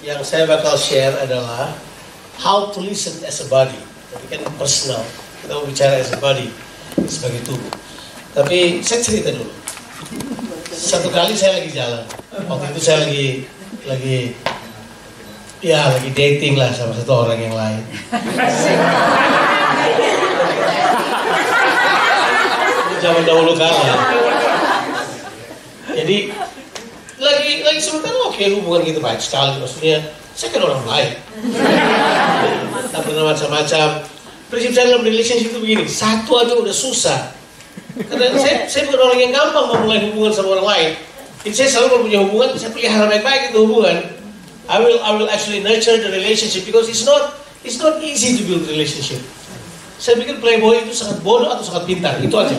yang saya bakal share adalah how to listen as a body. Tapi kan personal, kita mau bicara as a body, sebagai tubuh. Tapi saya cerita dulu. Satu kali saya lagi jalan. Waktu itu saya lagi dating lah sama satu orang yang lain. Zaman dahulu kala. Jadi lagi sebentar oke, hubungan gitu baik sekali, maksudnya saya kan orang baik. Tak pernah macam-macam. Prinsip saya dalam relationship itu begini, satu aja udah susah. Karena saya bukan orang yang gampang memulai hubungan sama orang lain. Jadi saya selalu kalau punya hubungan, saya pelihara baik-baik itu hubungan. I will actually nurture the relationship because it's not easy to build relationship. Saya pikir playboy itu sangat bodoh atau sangat pintar, itu aja.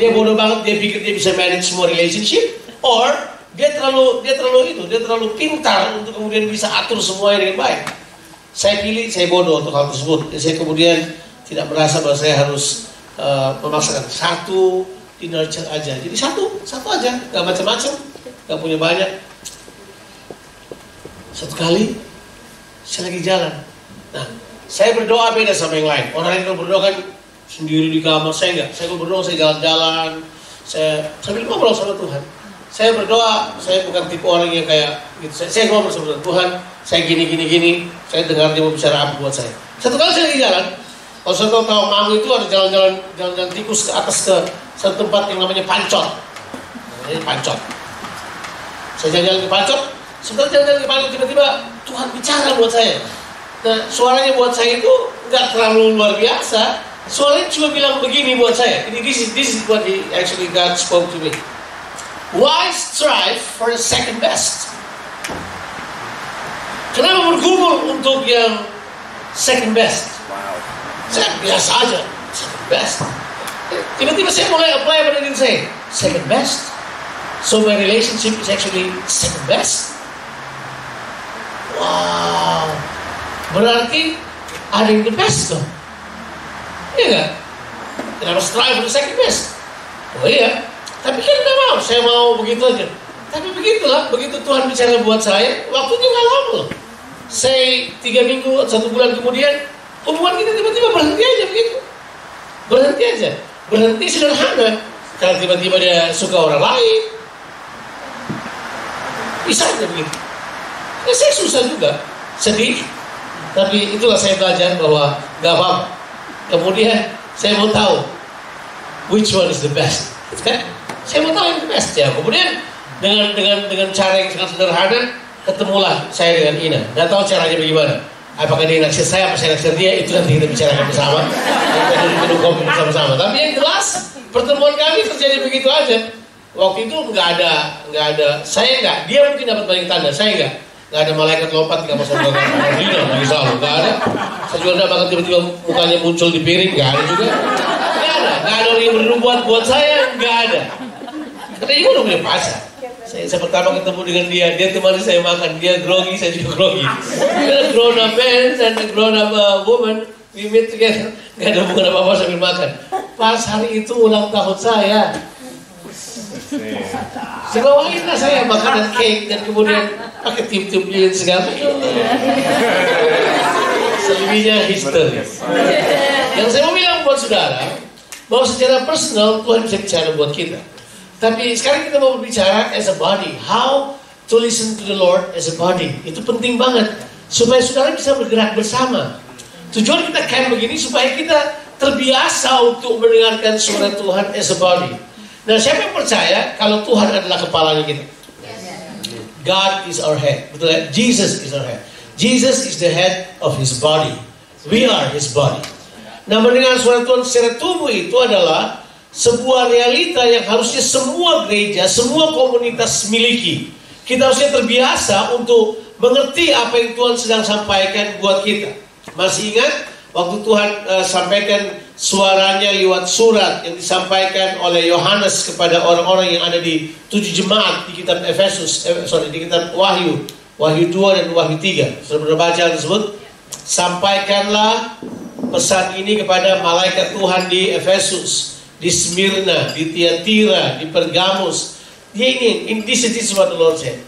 Dia bodoh banget, dia pikir dia bisa manage semua relationship, or dia terlalu pintar untuk kemudian bisa atur semuanya dengan baik. Saya bodoh untuk hal tersebut. Saya kemudian tidak merasa bahwa saya harus memaksakan satu di nurture aja. Jadi satu aja, nggak macam-macam, nggak punya banyak. Satu kali saya lagi jalan. Nah, saya berdoa beda sama yang lain. Orang lain kalau berdoa kan sendiri di kamar, saya enggak. Saya kalau berdoa saya jalan-jalan, saya sambil ngobrol sama Tuhan. Saya berdoa, saya bukan tipe orang yang kayak gitu. Saya ngobrol sama Tuhan, saya gini. Saya dengar dia mau bicara apa buat saya. Satu kali saya lagi jalan. Kalau saya tahu Mangu itu ada jalan-jalan tikus ke atas ke satu tempat yang namanya Pancot. Namanya Pancot. Saya jalan-jalan ke Pancot. Sebentar jalan-jalan ke Pancot, tiba-tiba Tuhan bicara buat saya. Nah, suaranya buat saya itu nggak terlalu luar biasa. Suaranya cuma bilang begini buat saya. Ini this is what God spoke to me. Why strive for the second best? Kenapa bergumul untuk yang second best? Saya biasa aja, second best. Tiba-tiba saya mulai apply pada diri saya, second best. So my relationship is actually second best. Wow, berarti ada yang the best dong. Iya gak? Kenapa strive for the second best? Oh iya, tapi kan gak mau, saya mau begitu aja. Tapi begitulah, begitu Tuhan bicara buat saya, waktunya gak lama loh. Say 3 minggu, 1 bulan kemudian, hubungan kita tiba-tiba berhenti aja begitu. Berhenti sederhana. Kalau tiba-tiba dia suka orang lain, bisa aja begitu. Ya saya susah juga, sedih. Tapi itulah saya belajar bahwa gak apa-apa. Kemudian saya mau tahu which one is the best. Kan? Saya mau tahu yang the best ya. Kemudian dengan cara yang sangat sederhana, ketemulah saya dengan Ina. Gak tahu caranya bagaimana. Apakah dia naksir saya, apa saya naksir dia, itu nanti kita bicarakan bersama. Kita minum kopi bersama-sama. Tapi yang jelas pertemuan kami terjadi begitu aja. Waktu itu nggak ada. Saya nggak. Dia mungkin dapat banyak tanda. Saya nggak. Nggak ada malaikat lompat nggak masuk ke Ina lagi selalu. Nggak ada. Saya juga nggak bakal tiba-tiba mukanya muncul di piring. Nggak ada juga. Nggak ada orang yang bernubuat buat saya. Nggak ada. Karena ibu udah punya pacar. Saya pertama ketemu dengan dia temani saya makan, dia grogi, saya juga grogi. Kita grown up man and a grown up woman, we meet together, gak ada hubungan apa-apa sambil makan. Pas hari itu ulang tahun saya, sebawain lah saya makanan cake dan kemudian pakai tiup-tiup lilin segala. Selebihnya history. Yang saya mau bilang buat saudara, bahwa secara personal Tuhan bisa bicara buat kita. Tapi sekarang kita mau berbicara as a body. How to listen to the Lord as a body. Itu penting banget. Supaya saudara bisa bergerak bersama. Tujuan kita camp begini supaya kita terbiasa untuk mendengarkan suara Tuhan as a body. Nah, siapa yang percaya kalau Tuhan adalah kepalanya kita? God is our head. Betul ya? Jesus is our head. Jesus is the head of His body. We are His body. Nah, mendengar suara Tuhan secara tubuh itu adalah sebuah realita yang harusnya semua gereja, semua komunitas miliki. Kita harusnya terbiasa untuk mengerti apa yang Tuhan sedang sampaikan buat kita. Masih ingat waktu Tuhan sampaikan suaranya lewat surat yang disampaikan oleh Yohanes kepada orang-orang yang ada di 7 jemaat di kitab di kitab Wahyu 2 dan Wahyu 3. Sudah pernah baca tersebut? Sampaikanlah pesan ini kepada malaikat Tuhan di Efesus, di Smyrna, di Tiatira, di Pergamus. This is what the Lord said.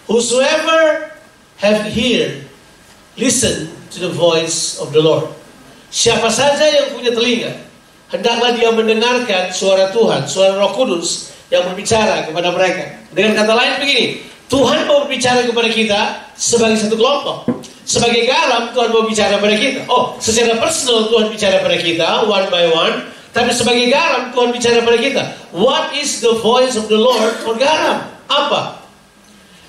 Whosoever have ear, listen to the voice of the Lord. Siapa saja yang punya telinga, hendaklah dia mendengarkan suara Tuhan, suara Roh Kudus yang berbicara kepada mereka. Dengan kata lain begini, Tuhan mau berbicara kepada kita sebagai satu kelompok. Sebagai garam, Tuhan mau bicara kepada kita. Oh, secara personal Tuhan bicara kepada kita, one by one. Tapi sebagai garam, Tuhan bicara kepada kita. What is the voice of the Lord for garam? Apa?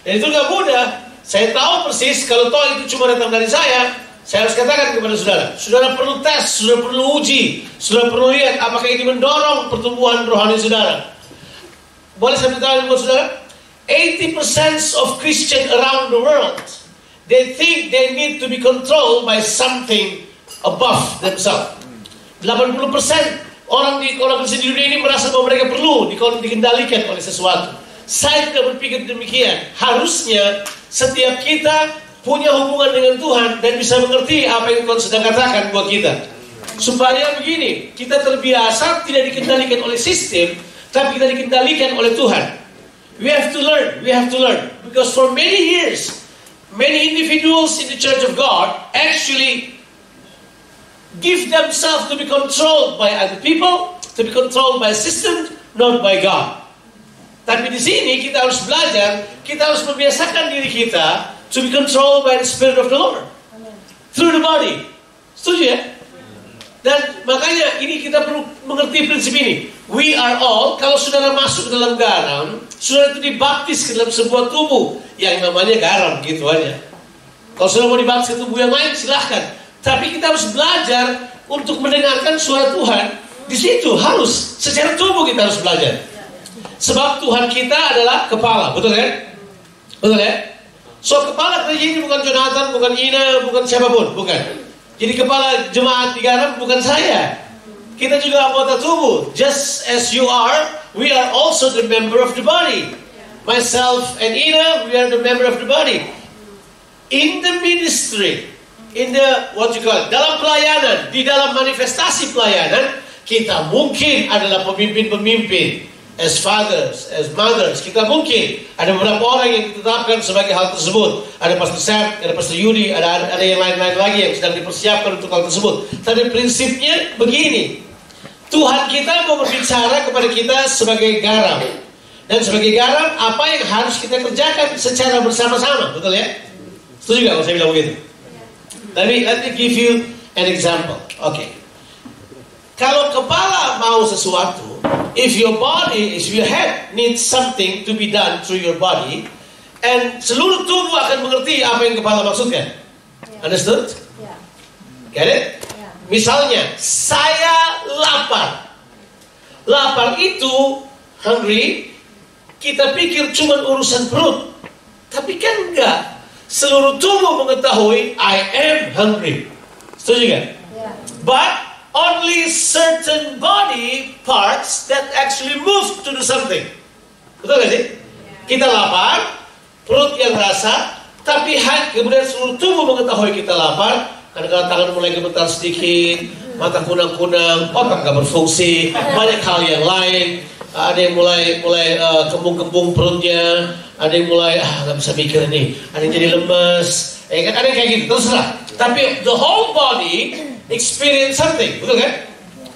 Dan itu gak mudah. Saya tahu persis kalau toh itu cuma datang dari saya harus katakan kepada saudara. Saudara perlu tes, saudara perlu uji, saudara perlu lihat apakah ini mendorong pertumbuhan rohani saudara. Boleh saya beritahu buat saudara? 80% of Christians around the world, they think they need to be controlled by something above themselves. 80% orang Kristen di dunia ini merasa bahwa mereka perlu dikendalikan oleh sesuatu. Saya tidak berpikir demikian. Harusnya setiap kita punya hubungan dengan Tuhan dan bisa mengerti apa yang Tuhan sedang katakan buat kita. Supaya begini, kita terbiasa tidak dikendalikan oleh sistem, tapi kita dikendalikan oleh Tuhan. We have to learn. Because for many years, many individuals in the Church of God actually give themselves to be controlled by other people, to be controlled by a system, not by God. Tapi di sini kita harus belajar, kita harus membiasakan diri kita to be controlled by the Spirit of the Lord. Through the body. Setuju ya? Dan makanya ini kita perlu mengerti prinsip ini. We are all, kalau saudara masuk ke dalam garam, saudara itu dibaptis ke dalam sebuah tubuh yang namanya garam, gitu aja. Kalau saudara mau dibaptis ke tubuh yang lain, silahkan. Tapi kita harus belajar untuk mendengarkan suara Tuhan. Di situ harus, secara tubuh kita harus belajar. Sebab Tuhan kita adalah kepala, betul kan? Betul ya? So kepala gereja ini bukan Jonathan, bukan Ina, bukan siapapun, bukan. Jadi kepala jemaat di garam bukan saya. Kita juga anggota tubuh. Just as you are, we are also the member of the body. Myself and Ina, we are the member of the body. In the ministry, in the dalam pelayanan, di dalam manifestasi pelayanan, kita mungkin adalah pemimpin-pemimpin. As fathers, as mothers, kita mungkin ada beberapa orang yang ditetapkan sebagai hal tersebut. Ada Pastor Sam, ada Pastor Yudi, ada yang lain-lain lagi yang sedang dipersiapkan untuk hal tersebut. Tapi prinsipnya begini, Tuhan kita mau berbicara kepada kita sebagai garam. Dan sebagai garam, apa yang harus kita kerjakan secara bersama-sama, betul ya? Setuju gak kalau saya bilang begitu? Let me give you an example. Okay. Kalau kepala mau sesuatu, if your head needs something to be done through your body, and seluruh tubuh akan mengerti apa yang kepala maksudkan. Yeah. Understood? Yeah. Get it? Yeah. Misalnya, saya lapar. Lapar itu, hungry, kita pikir cuma urusan perut. Tapi kan enggak. Seluruh tubuh mengetahui, I am hungry. Setuju kan? Yeah. But only certain body parts that actually move to do something. Betul gak sih? Kita lapar, perut yang rasa, tapi kemudian seluruh tubuh mengetahui kita lapar. Kadang-kadang tangan mulai gemetar sedikit, mata kunang-kunang, otak gak berfungsi, banyak hal yang lain. Ada yang mulai kembung-kembung perutnya, ada yang mulai gak bisa mikir nih, ada yang jadi lemes, kan ada yang kayak gitu, terserah. Tapi the whole body experience something, betul kan?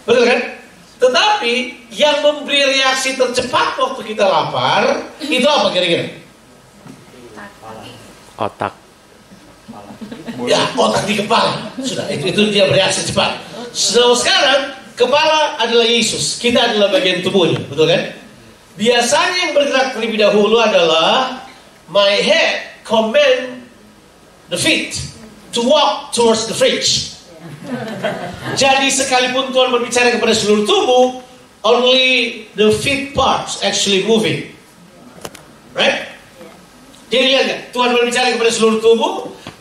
Betul kan? Tetapi yang memberi reaksi tercepat waktu kita lapar, itu apa kira-kira? Otak. Ya, otak di kepala. Sudah, itu dia bereaksi cepat. So, sekarang kepala adalah Yesus, kita adalah bagian tubuhnya, betul kan? Biasanya yang bergerak terlebih dahulu adalah my head command the feet to walk towards the fridge. Jadi sekalipun Tuhan berbicara kepada seluruh tubuh, only the feet parts actually moving, right? Jadi lihat gak? Tuhan berbicara kepada seluruh tubuh,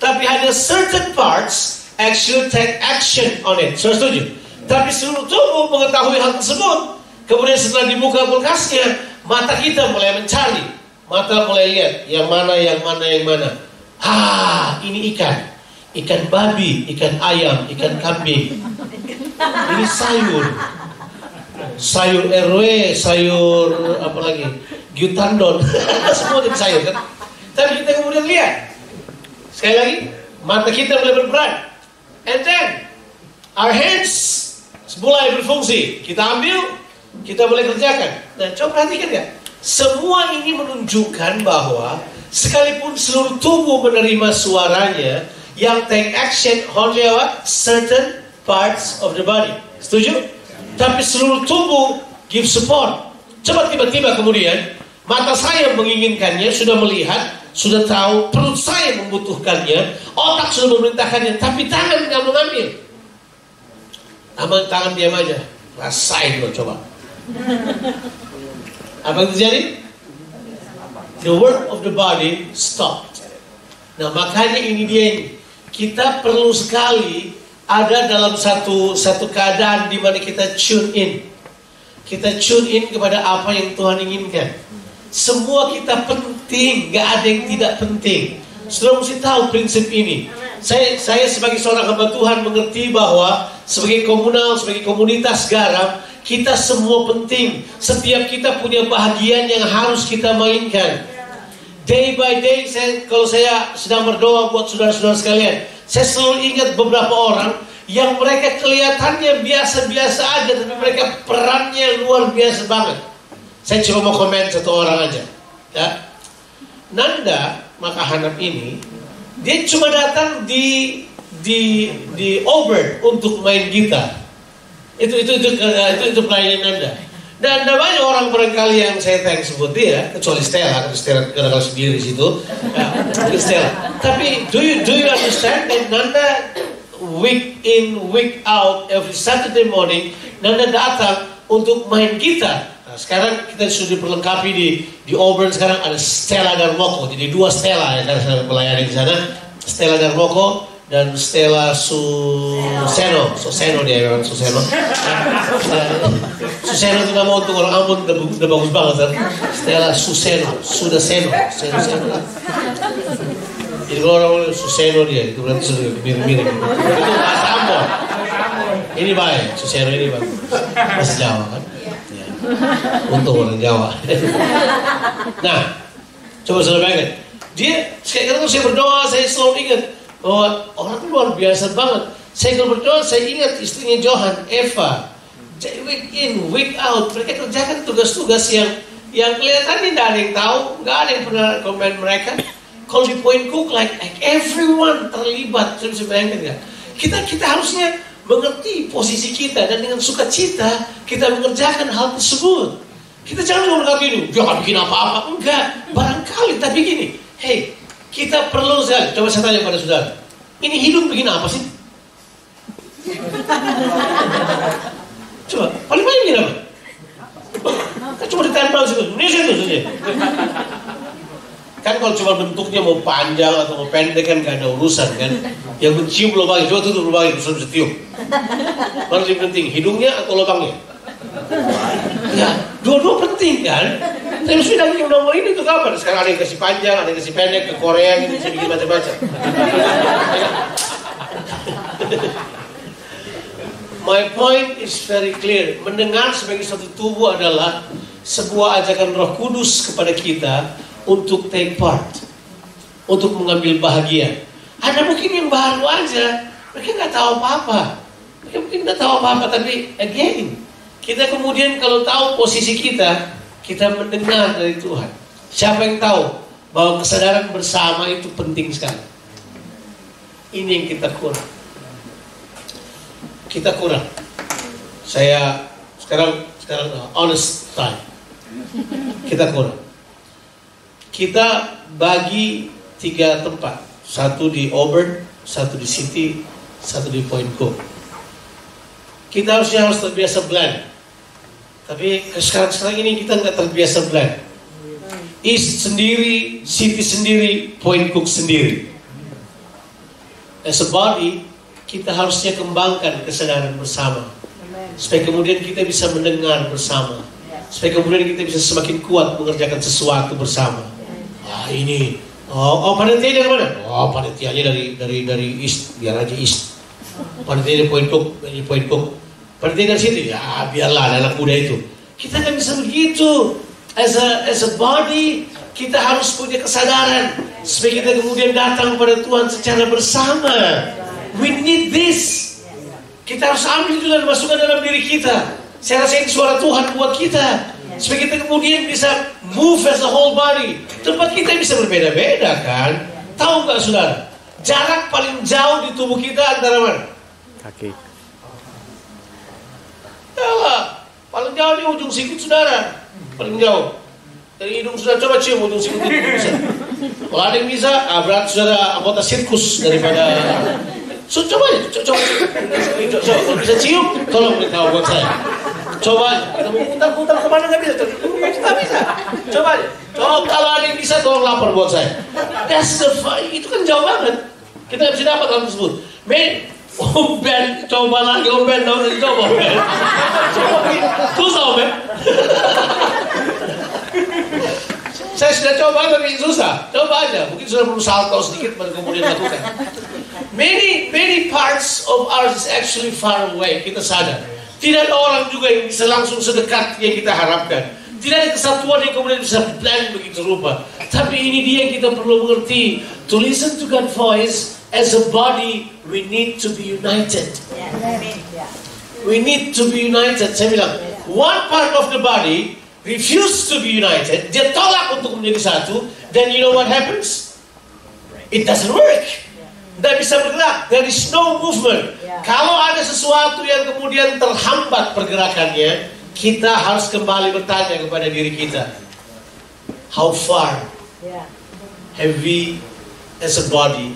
tapi hanya certain parts actually take action on it. Saya setuju. Tapi seluruh tubuh mengetahui hal tersebut. Kemudian setelah dibuka kulkasnya, mata kita mulai mencari, mata mulai lihat yang mana. Ini ikan babi, ikan ayam, ikan kambing. Ini sayur RW, sayur apa lagi? Gyutandon. Semua itu sayur kan? Tapi kita kemudian lihat, sekali lagi, mata kita mulai berperan. And then, our hands mulai berfungsi. Kita ambil, kita boleh kerjakan. Nah, coba perhatikan ya. Semua ini menunjukkan bahwa sekalipun seluruh tubuh menerima suaranya, yang take action only what? Certain parts of the body. Setuju? Tapi seluruh tubuh give support. Coba tiba-tiba kemudian mata saya menginginkannya, sudah melihat, sudah tahu, perut saya membutuhkannya, otak sudah memerintahkannya, tapi tangan nggak mengambil. Tangan diam aja, rasain lo coba. Apa yang terjadi? The work of the body stopped. Nah makanya ini dia ini. Kita perlu sekali ada dalam satu keadaan di mana kita tune in. Kita tune in kepada apa yang Tuhan inginkan. Semua kita penting, gak ada yang tidak penting. Saudara mesti tahu prinsip ini. Saya sebagai seorang hamba Tuhan mengerti bahwa sebagai komunal, sebagai komunitas garam, kita semua penting. Setiap kita punya bahagian yang harus kita mainkan. Day by day, kalau saya sedang berdoa buat saudara-saudara sekalian, saya selalu ingat beberapa orang yang mereka kelihatannya biasa-biasa aja, tapi mereka perannya luar biasa banget. Saya cuma mau komen satu orang aja. Ya. Nanda Makahanap ini, dia cuma datang di Auburn untuk main gitar. Itu pelayanan Nanda. Dan ada banyak orang barangkali yang saya sebut dia, kecuali Stella kadang-kadang sendiri di situ. Ya, Stella. Tapi do you understand that Nanda week in week out every Saturday morning Nanda datang untuk main gitar. Nah, sekarang kita sudah diperlengkapi di Auburn, sekarang ada Stella Darmoko. Jadi 2 Stella yang saya melayani di sana. Stella Darmoko dan Stella Suseno. Dia memang Suseno. Suseno itu nama untuk orang Ambon udah bagus banget kan. Stella Suseno. Seno. Jadi kalau orang Suseno dia itu berarti sudah mirip-mirip. Itu bahasa Ambon. Ini baik, Suseno ini bagus. Bahasa Jawa kan. Ya. Untuk orang Jawa. Nah, coba saudara bayangkan. Dia sekarang saya berdoa, saya selalu ingat bahwa orang itu luar biasa banget. Saya kalau berdoa, saya ingat istrinya Johan, Eva. Week in, week out, mereka kerjakan tugas-tugas yang kelihatannya tidak ada yang tahu, nggak ada yang pernah komen mereka. Kalau di Point Cook, like everyone terlibat, saya bisa bayangkan nggak? Kita harusnya mengerti posisi kita dan dengan sukacita kita mengerjakan hal tersebut. Kita jangan cuma berkata ini, dia nggak bikin apa-apa, enggak. Barangkali, tapi gini, hey, kita perlu coba saya tanya pada saudara, ini hidung bikin apa sih? Coba, paling banyak bikin apa? Kan cuma ditempel situ, ini situ saja. Kan kalau cuma bentuknya mau panjang atau mau pendek kan gak ada urusan kan. Yang mencium lubangnya, coba tutup lubangnya, bisa tiup. Mana lebih penting, hidungnya atau lubangnya? Ya, dua-dua penting kan. Tapi sudah bikin nomor ini tuh kapan? Sekarang ada yang kasih panjang, ada yang kasih pendek, ke Korea gitu, bisa bikin macam-macam. My point is very clear. Mendengar sebagai satu tubuh adalah sebuah ajakan Roh Kudus kepada kita untuk take part, untuk mengambil bahagian. Ada mungkin yang baru aja, mereka nggak tahu apa-apa, mereka mungkin nggak tahu apa-apa, tapi again, kita kemudian kalau tahu posisi kita mendengar dari Tuhan. Siapa yang tahu bahwa kesadaran bersama itu penting sekali? Ini yang kita kurang. Saya sekarang honest time. Kita kurang. Kita bagi 3 tempat. 1 di Auburn, 1 di City, 1 di Point Cook. Kita harus terbiasa blend. Tapi sekarang ini kita nggak terbiasa blend. East sendiri, City sendiri, Point Cook sendiri. As a body, kita harusnya kembangkan kesadaran bersama. Supaya kemudian kita bisa mendengar bersama. Supaya kemudian kita bisa semakin kuat mengerjakan sesuatu bersama. Ini panitianya dari mana? Panitianya dari East, biar aja East. Panitianya dari Point Cook. Panitia dari situ, ya biarlah anak muda itu. Kita kan bisa begitu. As a body, kita harus punya kesadaran supaya kita kemudian datang kepada Tuhan secara bersama. We need this. Kita harus ambil itu dan masukkan dalam diri kita. Saya rasa ini suara Tuhan buat kita, supaya kita kemudian bisa move as a whole body. Tempat kita bisa berbeda-beda kan? Tahu nggak saudara? Jarak paling jauh di tubuh kita antara mana? Kaki. Ya, paling jauh di ujung sikut saudara. Paling jauh. Dari hidung saudara, coba cium ujung sikut itu bisa. Kalau ada yang bisa, berarti saudara anggota sirkus daripada. So, coba kalau bisa cium, tolong beritahu buat saya. Coba, kita mau putar-putar kemana nggak bisa? Kita bisa. Coba aja. Kalau ada yang bisa, tolong lapor buat saya. Itu kan jauh banget. Kita nggak bisa dapat hal tersebut. Men, Om Ben, coba lagi Om Ben, coba Om Ben. Susah Om Ben. Saya sudah coba tapi susah. Coba aja. Mungkin sudah perlu salto sedikit baru kemudian lakukan. Many parts of ours is actually far away. Kita sadar. Tidak ada orang juga yang bisa langsung sedekat yang kita harapkan. Tidak ada kesatuan yang kemudian bisa blend begitu rupa. Tapi ini dia yang kita perlu mengerti. To listen to God's voice as a body, we need to be united. We need to be united. Saya bilang, one part of the body refuse to be united, dia tolak untuk menjadi satu, then you know what happens? It doesn't work. Tidak bisa bergerak. There is no movement. Kalau ada sesuatu yang kemudian terhambat pergerakannya, kita harus kembali bertanya kepada diri kita, how far have we as a body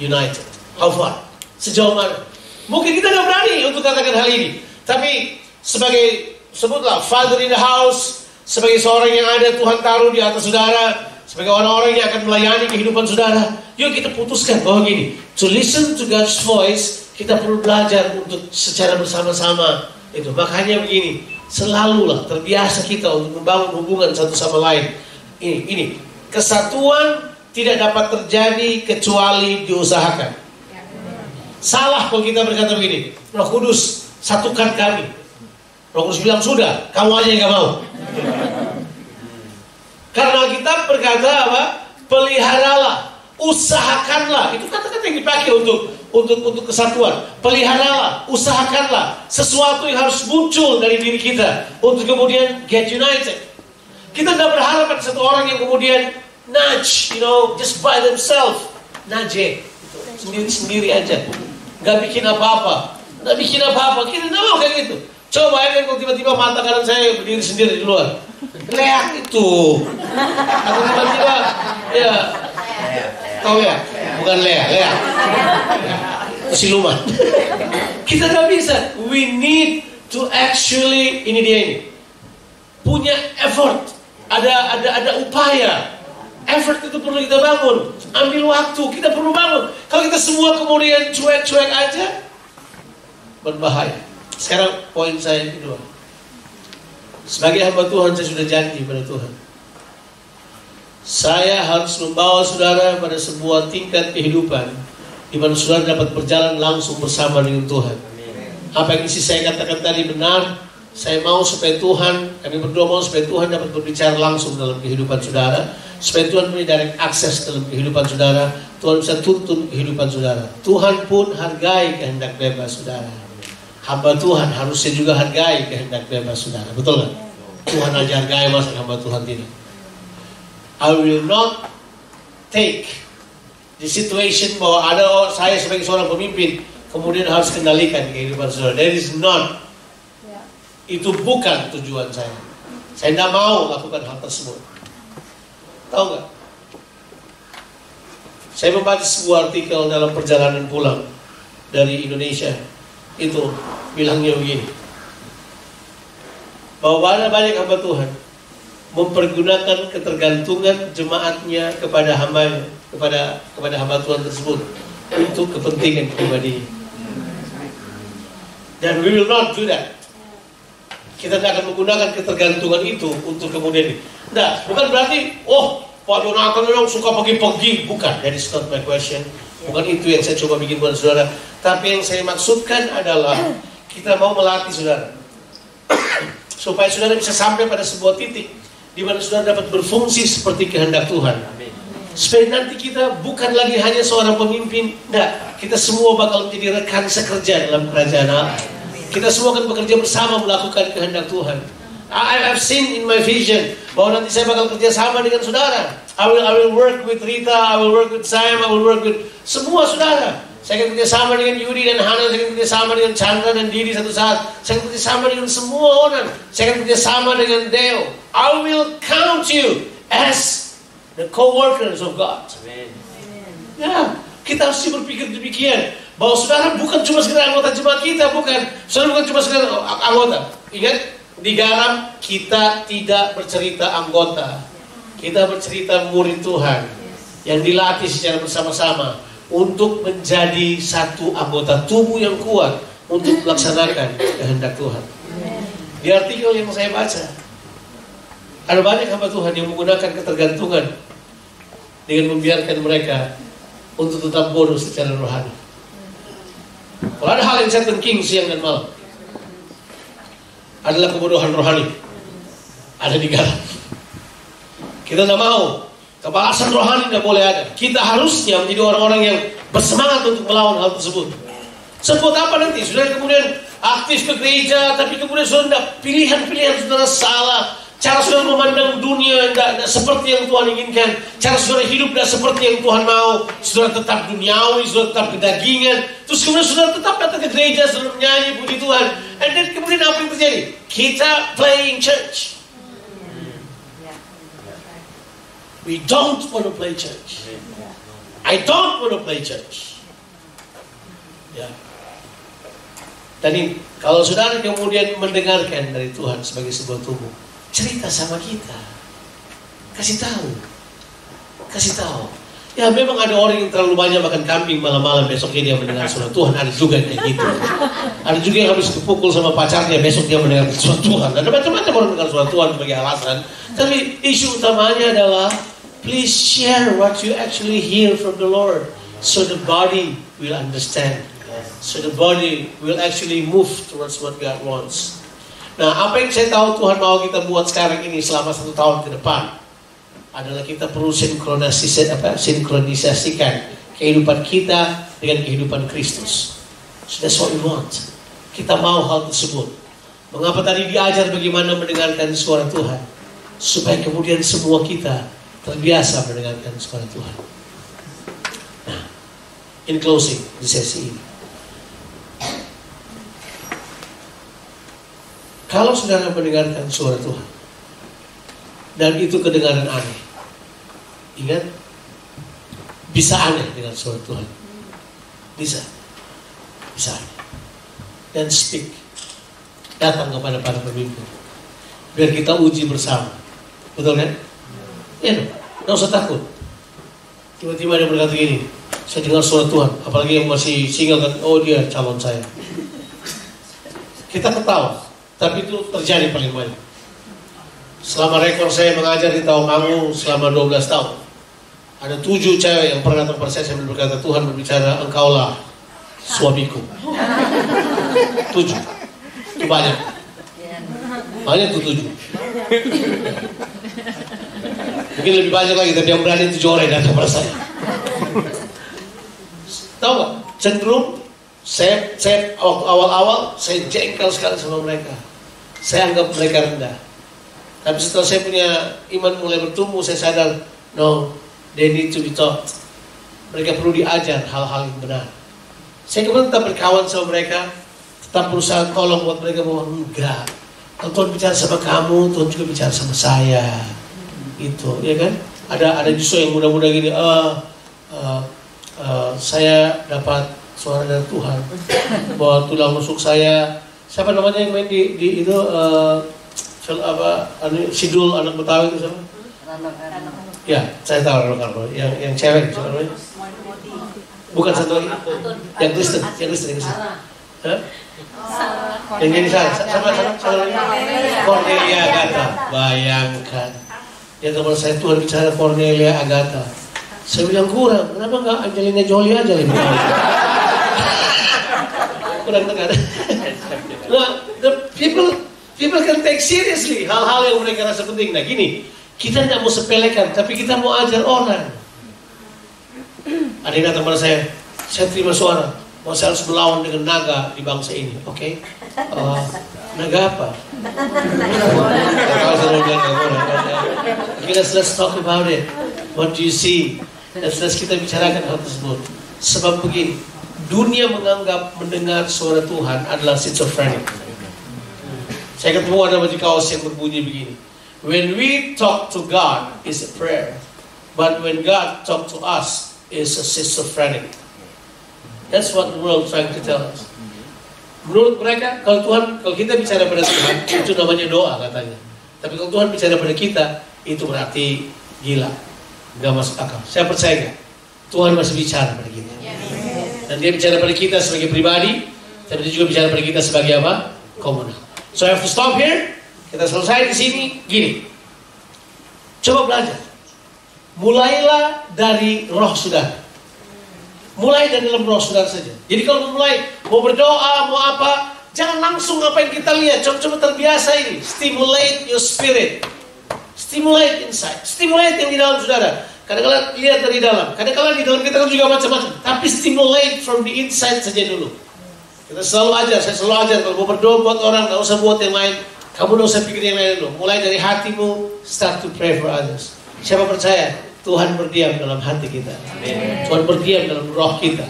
united? How far? Sejauh mana? Mungkin kita tidak berani untuk katakan hal ini, tapi sebagai sebutlah father in the house, sebagai seorang yang ada Tuhan taruh di atas saudara, sebagai orang-orang yang akan melayani kehidupan saudara, yuk kita putuskan bahwa gini, to listen to God's voice, kita perlu belajar untuk secara bersama-sama. Itu makanya begini, selalulah terbiasa kita untuk membangun hubungan satu sama lain. Ini kesatuan tidak dapat terjadi kecuali diusahakan. Salah kalau kita berkata begini, Roh Kudus satukan kami. Roh Kudus bilang sudah, kamu aja yang gak mau. Karena kita berkata apa? Peliharalah, usahakanlah. Itu kata-kata yang dipakai untuk kesatuan. Peliharalah, usahakanlah sesuatu yang harus muncul dari diri kita untuk kemudian get united. Kita tidak berharap ada satu orang yang kemudian nudge, just by themselves, nudge, sendiri aja, nggak bikin apa-apa. Kita tidak mau kayak gitu. Coba ya kalau tiba-tiba mata kanan saya berdiri sendiri di luar, leak itu, atau tiba-tiba ya, tahu ya, bukan leak, siluman. Kita nggak bisa. We need to actually, ini dia ini, punya effort, ada upaya. Effort itu perlu kita bangun, ambil waktu, kita perlu bangun. Kalau kita semua kemudian cuek-cuek aja, berbahaya. Sekarang poin saya yang kedua. Sebagai hamba Tuhan, saya sudah janji pada Tuhan, saya harus membawa saudara pada sebuah tingkat kehidupan di mana saudara dapat berjalan langsung bersama dengan Tuhan. Apa yang isi saya katakan tadi benar. Saya mau supaya Tuhan, kami berdoa mau supaya Tuhan dapat berbicara langsung dalam kehidupan saudara, supaya Tuhan punya direct akses dalam kehidupan saudara. Tuhan bisa tuntun kehidupan saudara. Tuhan pun hargai kehendak bebas saudara. Hamba Tuhan harusnya juga hargai kehendak bebas saudara. Betul nggak? Tuhan aja hargai, masa hamba Tuhan tidak? I will not take the situation bahwa ada saya sebagai seorang pemimpin kemudian harus kendalikan kehidupan saudara. That is not. Itu bukan tujuan saya. Saya tidak mau lakukan hal tersebut. Tahu nggak? Saya membaca sebuah artikel dalam perjalanan pulang dari Indonesia. Itu bilangnya begini, bahwa banyak hamba Tuhan mempergunakan ketergantungan jemaatnya kepada hambanya, kepada hamba Tuhan tersebut untuk kepentingan pribadi. Dan we will not do that. Kita tidak akan menggunakan ketergantungan itu untuk kemudian. Nah, bukan berarti, Pak Donato memang suka pergi-pergi. Bukan, that is not my question. Bukan itu yang saya coba bikin buat saudara. Tapi yang saya maksudkan adalah kita mau melatih saudara supaya saudara bisa sampai pada sebuah titik di mana saudara dapat berfungsi seperti kehendak Tuhan. Supaya nanti kita bukan lagi hanya seorang pemimpin, enggak. Kita semua bakal menjadi rekan sekerja dalam kerajaan Allah. Kita semua akan bekerja bersama melakukan kehendak Tuhan. I've seen in my vision bahwa nanti saya bakal kerja sama dengan saudara. I will work with Rita, I will work with Sam, I will work with semua saudara. Saya akan kerja sama dengan Yudi dan Hana, saya akan kerja sama dengan Chandra dan Didi satu saat. Saya akan kerja sama dengan semua orang. Saya akan kerja sama dengan Deo. I will count you as the co-workers of God. Amen. Ya, kita harus berpikir demikian. Bahwa saudara bukan cuma sekedar anggota jemaat kita, bukan. Saudara bukan cuma sekedar anggota. Ingat, di Garam kita tidak bercerita anggota. Kita bercerita murid Tuhan yang dilatih secara bersama-sama untuk menjadi satu anggota tubuh yang kuat untuk melaksanakan kehendak Tuhan. Di artikel yang saya baca, ada banyak hamba Tuhan yang menggunakan ketergantungan dengan membiarkan mereka untuk tetap bodoh secara rohani. Kalau ada hal yang saya tengking siang dan malam, adalah kebodohan rohani. Ada di Garam. Kita tidak mau. Kebalasan rohani tidak boleh ada. Kita harusnya menjadi orang-orang yang bersemangat untuk melawan hal tersebut. Sebut apa nanti? Saudara kemudian aktif ke gereja, tapi kemudian saudara pilihan-pilihan saudara salah. Cara saudara memandang dunia tidak seperti yang Tuhan inginkan. Cara saudara hidup tidak seperti yang Tuhan mau. Saudara tetap duniawi, saudara tetap kedagingan. Terus kemudian saudara tetap datang ke gereja, saudara menyanyi puji Tuhan. And then kemudian apa yang terjadi? Kita playing church. We don't want to play church. I don't want to play church. Ya. Dan kalau saudara kemudian mendengarkan dari Tuhan sebagai sebuah tubuh, cerita sama kita, kasih tahu. Ya memang ada orang yang terlalu banyak makan kambing malam-malam, besoknya dia mendengar suara Tuhan. Ada juga kayak gitu. Ada juga yang habis dipukul sama pacarnya, besok dia mendengar suara Tuhan. Ada macam-macam orang mendengar suara Tuhan sebagai alasan. Tapi isu utamanya adalah please share what you actually hear from the Lord, so the body will understand, so the body will actually move towards what God wants. Nah, apa yang saya tahu Tuhan mau kita buat sekarang ini selama 1 tahun ke depan adalah kita perlu sinkronisasikan kehidupan kita dengan kehidupan Kristus. So that's what we want. Kita mau hal tersebut. Mengapa tadi diajar bagaimana mendengarkan suara Tuhan? Supaya kemudian semua kita terbiasa mendengarkan suara Tuhan. Nah, in closing di sesi ini, kalau saudara mendengarkan suara Tuhan dan itu kedengaran aneh, ingat, bisa aneh dengan suara Tuhan, bisa aneh. Dan speak, datang kepada para pemimpin, biar kita uji bersama, betul kan? Ya, nggak usah takut. Tiba-tiba dia berkata gini, saya dengar suara Tuhan, apalagi yang masih single kan, oh dia calon saya. Kita ketawa, tapi itu terjadi paling banyak. Selama rekor saya mengajar di Tawangmangu selama 12 tahun, ada 7 cewek yang pernah datang pada saya sambil berkata, Tuhan berbicara, engkaulah suamiku. 7, itu banyak. Banyak tuh 7. Mungkin lebih banyak lagi, tapi yang berani 7 orang yang datang pada saya. Tahu gak? Cenderung saya awal-awal saya jengkel sekali sama mereka. Saya anggap mereka rendah. Tapi setelah saya punya iman mulai bertumbuh, saya sadar, no, they need to be taught. Mereka perlu diajar hal-hal yang benar. Saya kemudian tetap berkawan sama mereka, tetap berusaha tolong buat mereka bahwa enggak. Kalau Tuhan bicara sama kamu, Tuhan juga bicara sama saya. Itu, ya kan? Ada justru yang muda-muda gini, saya dapat suara dari Tuhan bahwa tulang rusuk saya, siapa namanya yang main di itu Sidul anak Betawi itu siapa? Ya, saya tahu anak yang cewek siapa namanya? Bukan satu lagi, yang Kristen. Yang jadi sama lagi Cornelia Agatha. Bayangkan, dia teman saya, Tuhan bicara Cornelia Agatha. Saya bilang kurang, kenapa nggak Angelina Jolie aja lebih baik? Kurang dengar. Nah, the people People can take seriously hal-hal yang mereka rasa penting. Nah gini, kita tidak mau sepelekan, tapi kita mau ajar orang. Ada yang datang pada saya terima suara, mau saya harus melawan dengan naga di bangsa ini. Oke, naga apa? Okay, let's talk about it. What do you see? Let's kita bicarakan hal tersebut. Sebab begini, dunia menganggap mendengar suara Tuhan adalah schizophrenic. Saya ketemu ada baju kaos yang berbunyi begini. When we talk to God, it's a prayer. But when God talk to us, it's a schizophrenic. That's what the world trying to tell us. Menurut mereka, kalau kita bicara pada Tuhan, itu namanya doa katanya. Tapi kalau Tuhan bicara pada kita, itu berarti gila, nggak masuk akal. Saya percaya nggak? Tuhan masih bicara pada kita. Dan dia bicara pada kita sebagai pribadi, tapi dia juga bicara pada kita sebagai apa? Komunal. So I have to stop here. Kita selesai di sini. Gini, coba belajar. Mulailah dari roh saudara. Mulai dari dalam roh saudara saja. Jadi kalau mau berdoa, mau apa, jangan langsung apa yang kita lihat. Coba terbiasa ini. Stimulate your spirit. Stimulate inside. Stimulate yang di dalam saudara. Kadang-kadang lihat dari dalam. Kadang-kadang di dalam kita kan juga macam-macam. Tapi stimulate from the inside saja dulu. Kita selalu ajar, saya selalu ajar. Kalau mau berdoa buat orang, gak usah buat yang lain. Kamu gak usah pikir yang lain dulu. Mulai dari hatimu, start to pray for others. Siapa percaya? Tuhan berdiam dalam hati kita. Amen. Tuhan berdiam dalam roh kita.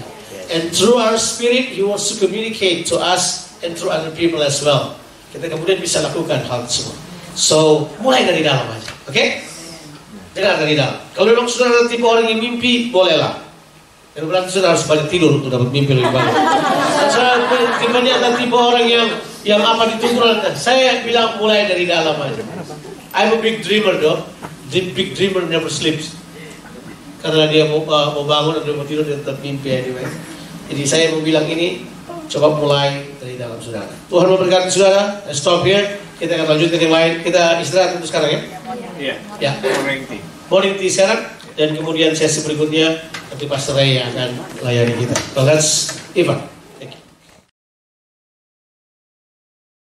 And through our spirit, He wants to communicate to us and through other people as well. Kita kemudian bisa lakukan hal tersebut. So, mulai dari dalam aja. Oke? Dengar dari dalam. Kalau memang saudara tipe orang yang mimpi, bolehlah. Dan berarti saudara harus banyak tidur untuk dapat mimpi lebih banyak. Saya tipe orang yang apa ditunggu. Saya bilang mulai dari dalam aja. I'm a big dreamer though. The big dreamer never sleeps. Karena dia mau bangun dan mau tidur dia tetap mimpi anyway. Jadi saya mau bilang ini, coba mulai dari dalam saudara. Tuhan memberkati saudara. Stop here. Kita akan lanjutkan yang lain. Kita istirahat untuk sekarang ya. Iya. Ya. Morning tea sekarang. Dan kemudian sesi berikutnya nanti Pastor Ray akan layani kita. So that's Ivan.